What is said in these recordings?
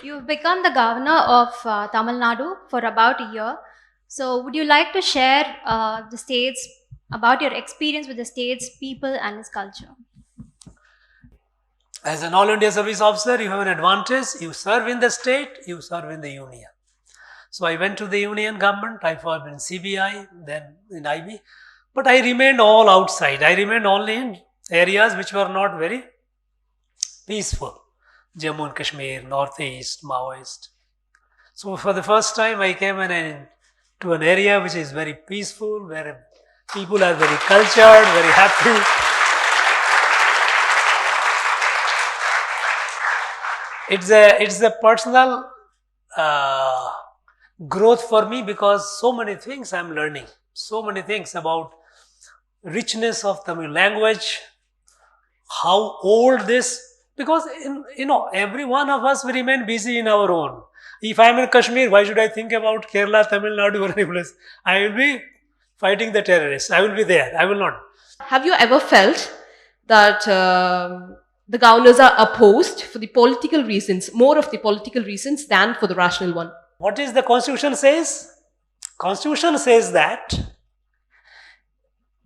You've become the governor of Tamil Nadu for about a year. So, would you like to share the state's about your experience with the state's people and its culture? As an All India Service Officer, you have an advantage. You serve in the state, you serve in the union. So I went to the union government, I served in CBI, then in IB, but I remained all outside. I remained only in areas which were not very peaceful. Jammu and Kashmir, Northeast, Maoist. So for the first time, I came to an area which is very peaceful, where people are very cultured, very happy. It's a personal uh, growth for me because so many things I'm learning, so many things about richness of Tamil language, how old this, because every one of us will remain busy in our own. If I'm in Kashmir, why should I think about Kerala, Tamil Nadu or any place? I will be fighting the terrorists. I will be there. I will not. Have you ever felt that the governors are opposed for the political reasons, more of the political reasons than for the rational one? What is the constitution says? Constitution says that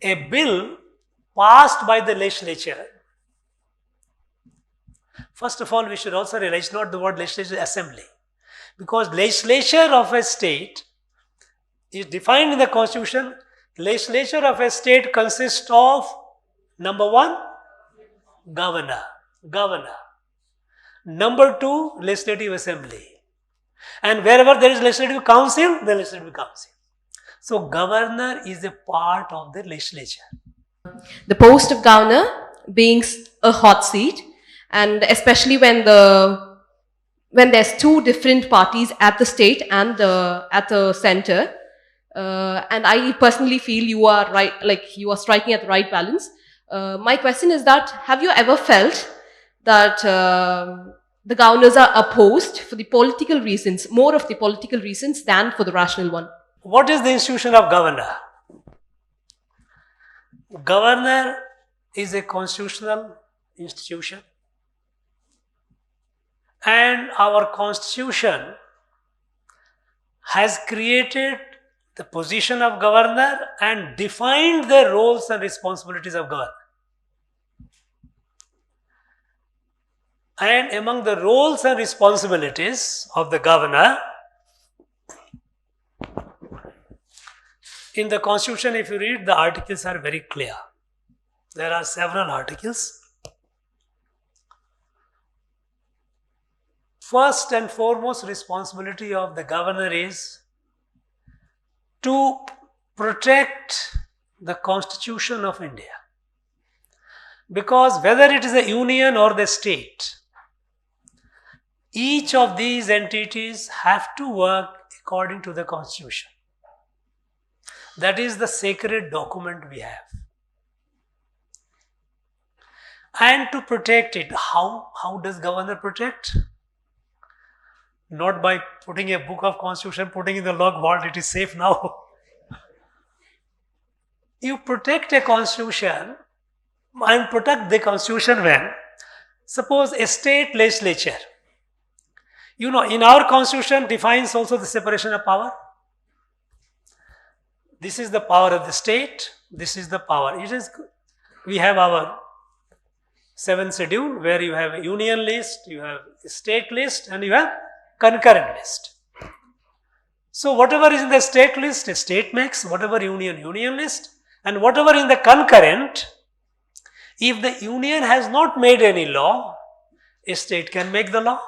a bill passed by the legislature, first of all, we should also realize not the word legislature, assembly, because legislature of a state is defined in the constitution. Legislature of a state consists of, number one, governor. Number two, legislative assembly. And wherever there is legislative council, the legislative council. So governor is a part of the legislature. The post of governor being a hot seat, and especially when there's two different parties at the state and at the center. And I personally feel you are right, like you are striking at the right balance. My question is that have you ever felt that the governors are opposed for the political reasons, more of the political reasons than for the rational one? What is the institution of governor? Governor is a constitutional institution, and our constitution has created the position of governor and defined the roles and responsibilities of governor. And among the roles and responsibilities of the governor, in the constitution, if you read, the articles are very clear. There are several articles. First and foremost responsibility of the governor is to protect the Constitution of India. Because whether it is a union or the state, each of these entities have to work according to the Constitution. That is the sacred document we have. And to protect it, how does governor protect? Not by putting a book of constitution, putting in the log vault, it is safe now. You protect a constitution and protect the constitution when, suppose a state legislature, in our constitution defines also the separation of power. This is the power of the state, this is the power. We have our 7th schedule where you have a union list, you have a state list, and you have concurrent list. So whatever is in the state list, a state makes, whatever union list, and whatever in the concurrent, if the union has not made any law, a state can make the law.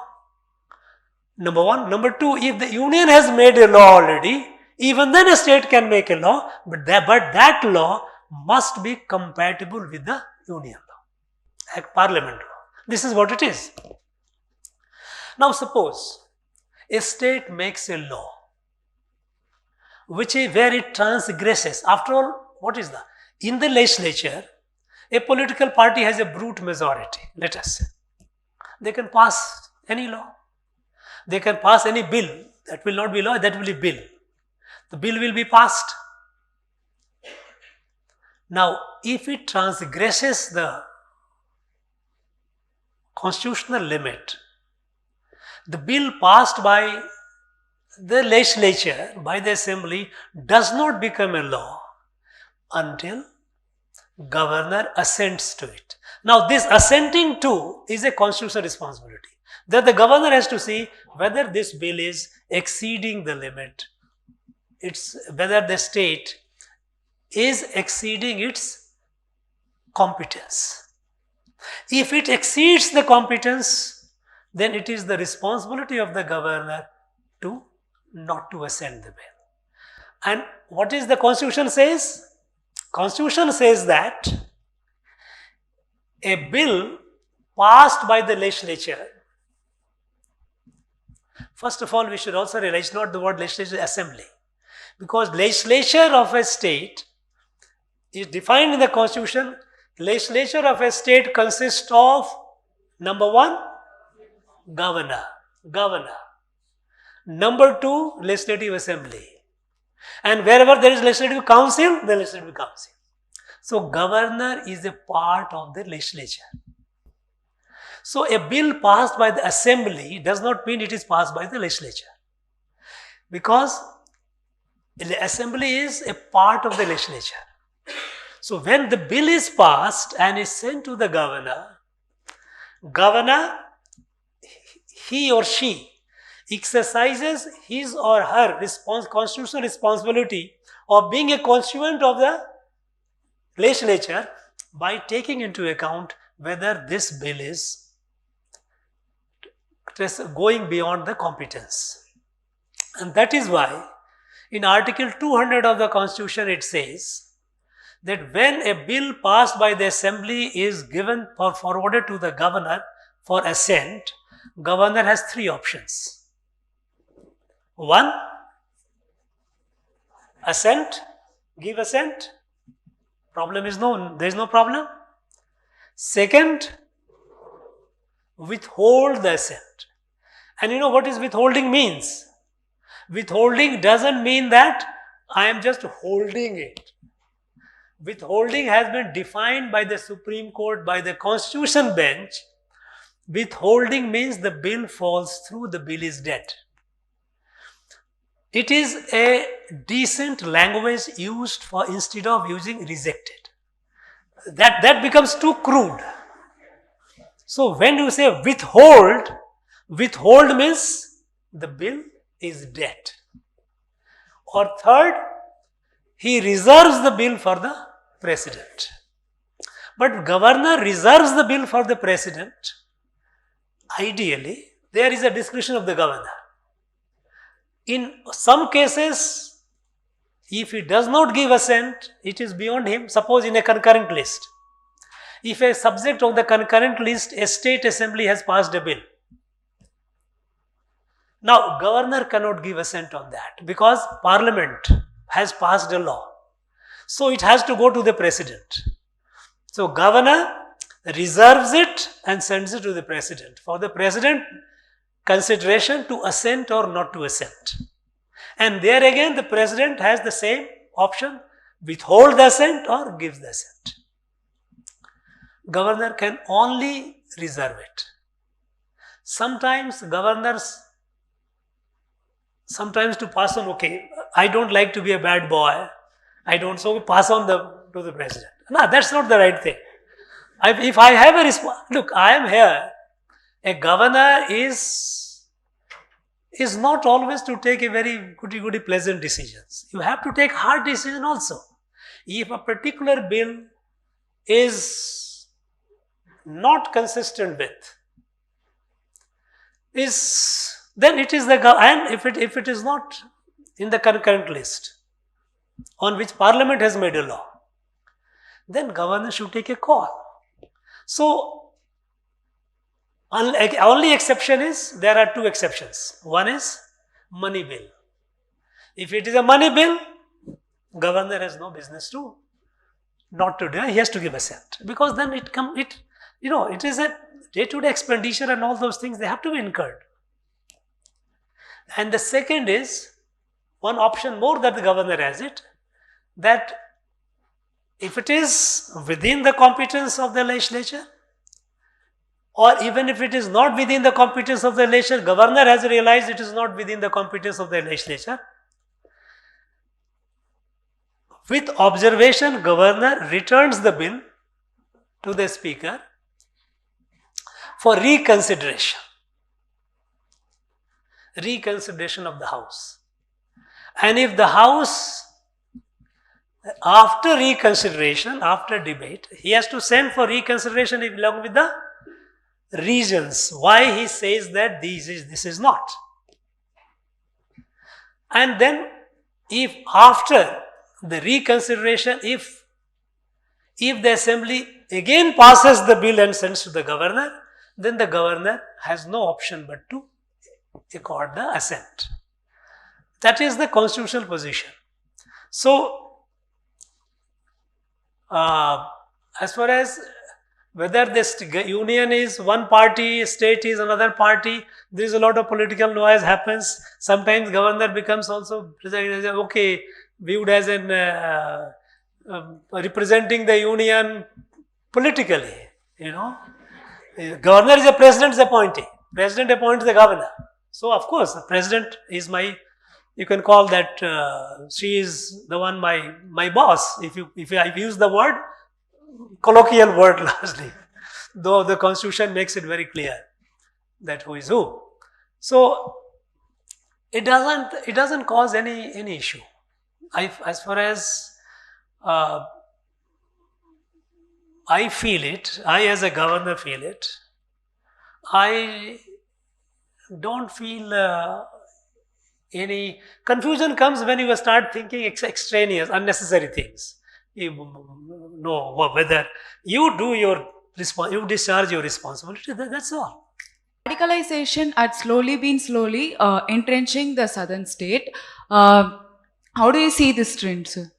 Number one. Number two, if the union has made a law already, even then a state can make a law, but that law must be compatible with the union law, parliament law. This is what it is. Now suppose a state makes a law where it transgresses. After all, what is that? In the legislature, a political party has a brute majority, let us say. They can pass any law. They can pass any bill. That will not be law, that will be bill. The bill will be passed. Now, if it transgresses the constitutional limit, The bill passed by the legislature, by the assembly, does not become a law until governor assents to it. Now this assenting to is a constitutional responsibility, that the governor has to see whether this bill is exceeding the limit, whether the state is exceeding its competence. If it exceeds the competence, then it is the responsibility of the governor to not to assent the bill. And what is the Constitution says? Constitution says that a bill passed by the legislature, first of all, we should also realize not the word legislature, assembly, because legislature of a state is defined in the Constitution. Legislature of a state consists of, number one, governor. Number two, legislative assembly. And wherever there is legislative council, the legislative council. So governor is a part of the legislature. So a bill passed by the assembly does not mean it is passed by the legislature, because the assembly is a part of the legislature. So when the bill is passed and is sent to the governor, he or she exercises his or her constitutional responsibility of being a constituent of the legislature by taking into account whether this bill is going beyond the competence. And that is why in Article 200 of the Constitution it says that when a bill passed by the assembly is given or forwarded to the governor for assent, governor has three options. One, assent, give assent. Problem is known, there is no problem. Second, withhold the assent. And you know what is withholding means? Withholding doesn't mean that I am just holding it. Withholding has been defined by the Supreme Court, by the Constitution bench. Withholding means the bill falls through, the bill is dead. It is a decent language used for instead of using rejected. That becomes too crude. So when you say withhold means the bill is dead. Or third, he reserves the bill for the president. But governor reserves the bill for the president. Ideally, there is a discretion of the governor. In some cases, if he does not give assent, it is beyond him. Suppose in a concurrent list, if a subject of the concurrent list, a state assembly has passed a bill. Now, governor cannot give assent on that because parliament has passed a law. So, it has to go to the president. So, governor reserves it and sends it to the president. For the president, consideration to assent or not to assent. And there again, the president has the same option, withhold the assent or gives the assent. Governor can only reserve it. Sometimes governors, to pass on, okay, I don't like to be a bad boy, so we pass on to the president. No, that's not the right thing. If I have a look, I am here. A governor is not always to take a very goody pleasant decisions. You have to take hard decision also. If a particular bill is not consistent with, then it is and if it is not in the concurrent list on which parliament has made a law, then governor should take a call. So, only exception is, there are two exceptions. One is money bill. If it is a money bill, governor has no business to not to do. He has to give assent, because then it is a day-to-day expenditure and all those things, they have to be incurred. And the second is one option more that the governor has it, that if it is within the competence of the legislature, or even if it is not within the competence of the legislature, governor has realized it is not within the competence of the legislature. With observation, governor returns the bill to the speaker for reconsideration. Reconsideration of the house. And if the house, after reconsideration, after debate, he has to send for reconsideration along with the reasons why he says that this is not. And then if after the reconsideration, if the assembly again passes the bill and sends to the governor, then the governor has no option but to accord the assent. That is the constitutional position. So, as far as whether this union is one party, state is another party, there is a lot of political noise happens. Sometimes governor becomes also okay, viewed as an representing the union politically. Governor is a president's appointee. President appoints the governor. So of course, the president is you can call that she is the one my boss. If I use the word, colloquial word largely, though the constitution makes it very clear that who is who. So it doesn't cause any issue. As far as I feel it, I as a governor feel it, I don't feel any confusion comes when you start thinking extraneous, unnecessary things. You know whether you do you discharge your responsibility. That's all. Radicalization had been slowly entrenching the southern state. How do you see this trend, sir?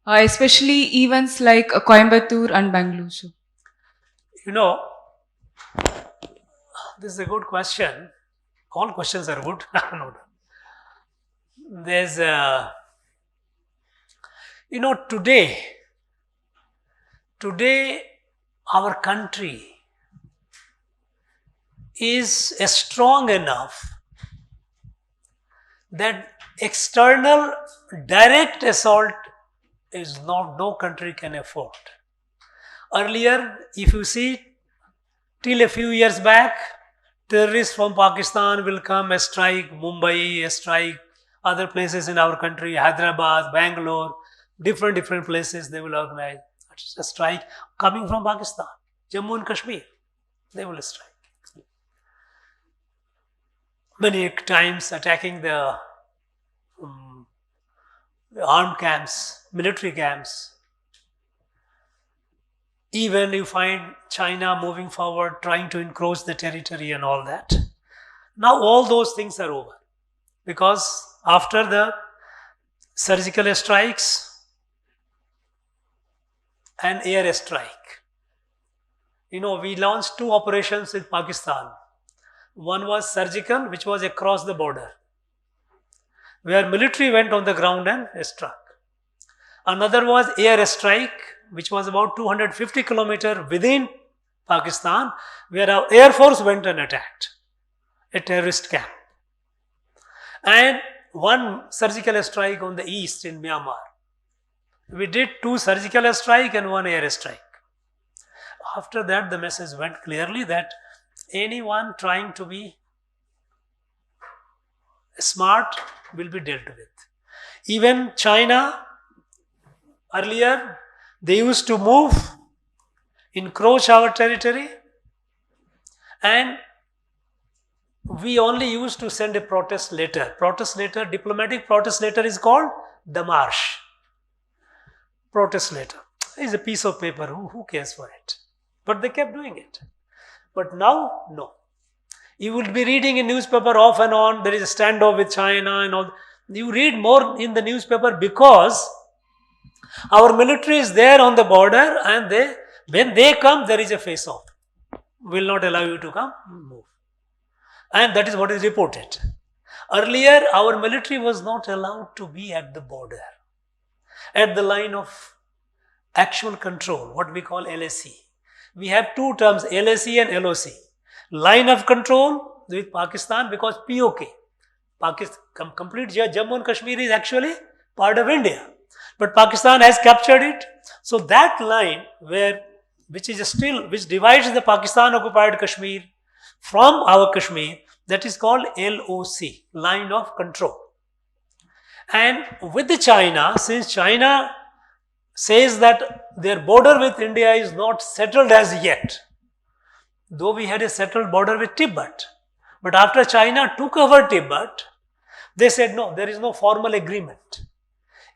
Especially events like Coimbatore and Bangalore, sir. This is a good question. All questions are good. There's today our country is strong enough that external direct assault is no country can afford. Earlier, if you see, till a few years back, terrorists from Pakistan will come and strike Mumbai, strike other places in our country, Hyderabad, Bangalore, different places they will organize a strike coming from Pakistan, Jammu and Kashmir, they will strike. Many times attacking the armed camps, military camps. Even you find China moving forward, trying to encroach the territory and all that. Now all those things are over. Because after the surgical strikes and air strike, we launched 2 operations in Pakistan. One was surgical, which was across the border, where military went on the ground and struck. Another was air strike, which was about 250 kilometers within Pakistan, where our air force went and attacked a terrorist camp. And one surgical strike on the east in Myanmar. We did 2 surgical strike and 1 air strike. After that, the message went clearly that anyone trying to be smart will be dealt with. Even China, earlier, they used to move, encroach our territory, and we only used to send a protest letter. Diplomatic protest letter is called Damarsh. Protest letter is a piece of paper. Who cares for it? But they kept doing it. But now, no. You will be reading in newspaper off and on, there is a standoff with China and all. You read more in the newspaper because our military is there on the border, and when they come, there is a face-off. Will not allow you to come, move. And that is what is reported. Earlier, our military was not allowed to be at the border, at the line of actual control, what we call LSC. We have two terms, LAC and LOC. Line of control with Pakistan, because POK, Pakistan, complete Jammu and Kashmir is actually part of India. But Pakistan has captured it. So that line which divides the Pakistan occupied Kashmir from our Kashmir, that is called LOC, line of control. And with the China, since China says that their border with India is not settled as yet, though we had a settled border with Tibet, but after China took over Tibet, they said no, there is no formal agreement.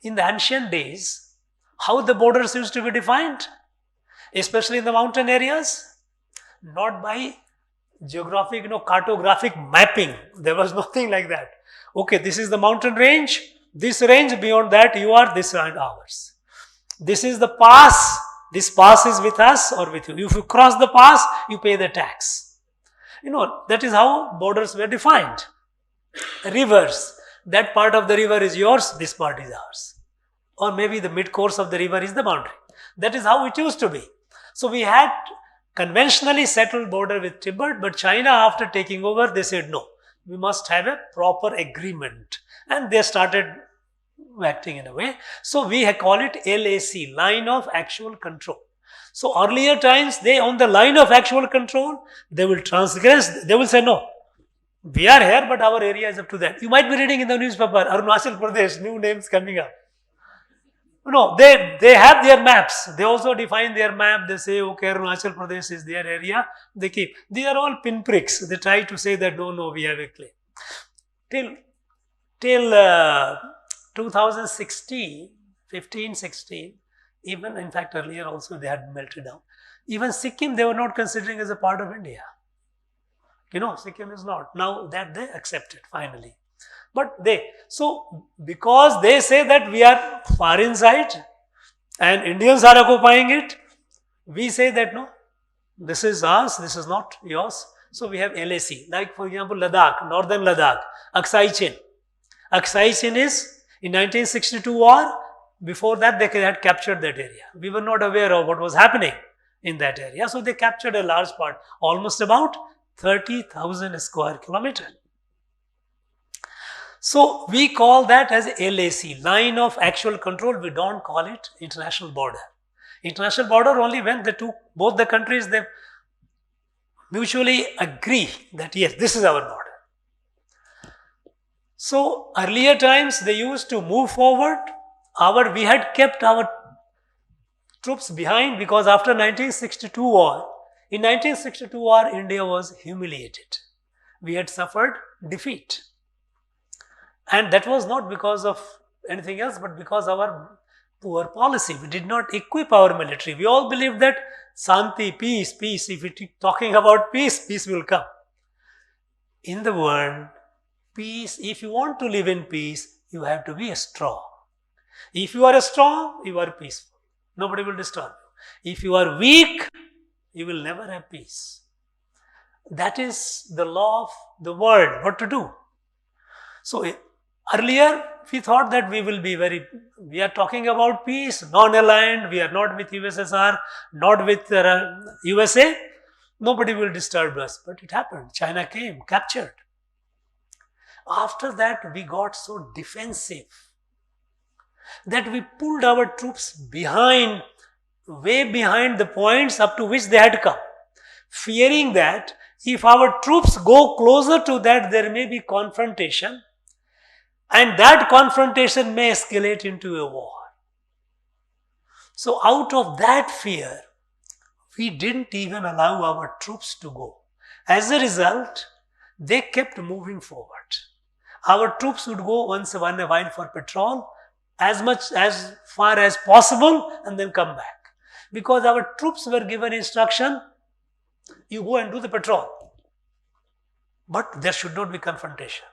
In the ancient days, how the borders used to be defined, especially in the mountain areas, not by geographic, cartographic mapping. There was nothing like that. Okay, this is the mountain range, this range, beyond that you are this and ours. This is the pass, this pass is with us or with you. If you cross the pass, you pay the tax. That is how borders were defined. Rivers, that part of the river is yours, this part is ours. Or maybe the mid course of the river is the boundary. That is how it used to be. So we had conventionally settled border with Tibet, but China, after taking over, they said no, we must have a proper agreement. And they started acting in a way. So we call it LAC, line of actual control. So earlier times, they on the line of actual control, they will transgress, they will say no, we are here, but our area is up to that. You might be reading in the newspaper, R.N.Ravi Pradesh, new names coming up. No, they have their maps. They also define their map. They say, okay, Arunachal Pradesh is their area. They keep. These are all pinpricks. They try to say that, no, we have a claim. Till 2016, 15, 16, even in fact earlier also they had melted down. Even Sikkim they were not considering as a part of India. Sikkim is not. Now that they accepted finally. But because they say that we are far inside and Indians are occupying it, we say that no, this is ours, this is not yours. So we have LAC, like for example Ladakh, northern Ladakh, Aksai Chin. Aksai Chin is in 1962 war, before that they had captured that area. We were not aware of what was happening in that area. So they captured a large part, almost about 30,000 square kilometers. So we call that as LAC, line of actual control. We don't call it international border. International border only when both the countries, they mutually agree that yes, this is our border. So earlier times they used to move forward. We had kept our troops behind because after 1962 war, in 1962 war, India was humiliated. We had suffered defeat. And that was not because of anything else, but because of our poor policy. We did not equip our military. We all believed that Santi, peace. If we keep talking about peace, peace will come. In the world, peace, if you want to live in peace, you have to be strong. If you are strong, you are peaceful. Nobody will disturb you. If you are weak, you will never have peace. That is the law of the world, what to do. So earlier, we thought that we are talking about peace, non-aligned, we are not with USSR, not with USA, nobody will disturb us. But it happened. China came, captured. After that, we got so defensive that we pulled our troops way behind the points up to which they had come, fearing that if our troops go closer to that, there may be confrontation, and that confrontation may escalate into a war. So out of that fear, we didn't even allow our troops to go. As a result, they kept moving forward. Our troops would go once in a while for patrol, as far as possible, and then come back. Because our troops were given instruction, you go and do the patrol. But there should not be confrontation.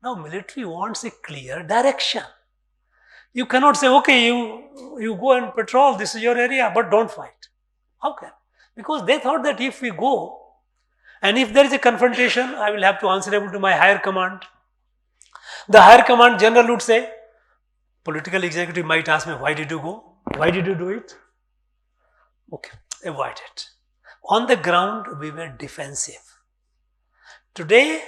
Now, military wants a clear direction. You cannot say, okay, you go and patrol, this is your area, but don't fight. How can? Because they thought that if we go, and if there is a confrontation, I will have to answer to my higher command. The higher command general would say, political executive might ask me, why did you go? Why did you do it? Okay. avoid it. On the ground, we were defensive. Today,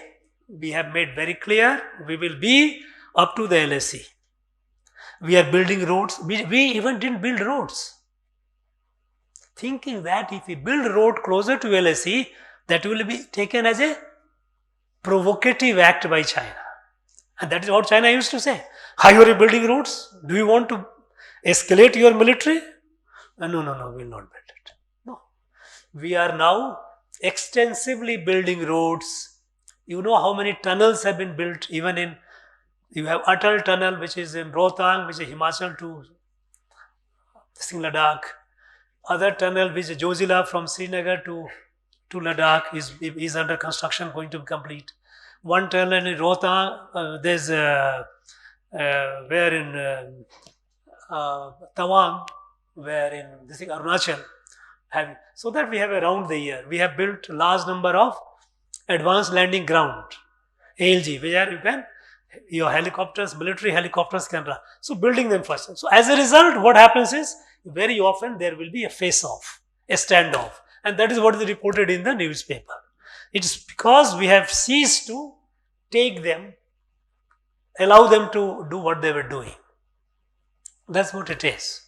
we have made very clear we will be up to the LSE. We are building roads. We even didn't build roads. Thinking that if we build road closer to LSE, that will be taken as a provocative act by China. And that is what China used to say. Are you building roads? Do you want to escalate your military? No, we will not build it. No. We are now extensively building roads. You know how many tunnels have been built, even in, you have Atal Tunnel, which is in Rohtang, which is Himachal to Ladakh. Other tunnel, which is Jojila from Srinagar to Ladakh, is under construction, going to be complete. One tunnel in Rohtang, there's where in Tawang, where in this thing, Arunachal, so that we have around the year. We have built large number of advanced landing ground, ALG, where you can, your helicopters, military helicopters can run. So building them first. So as a result, what happens is, very often there will be a face-off, a standoff. And that is what is reported in the newspaper. It is because we have ceased to take them, allow them to do what they were doing. That's what it is.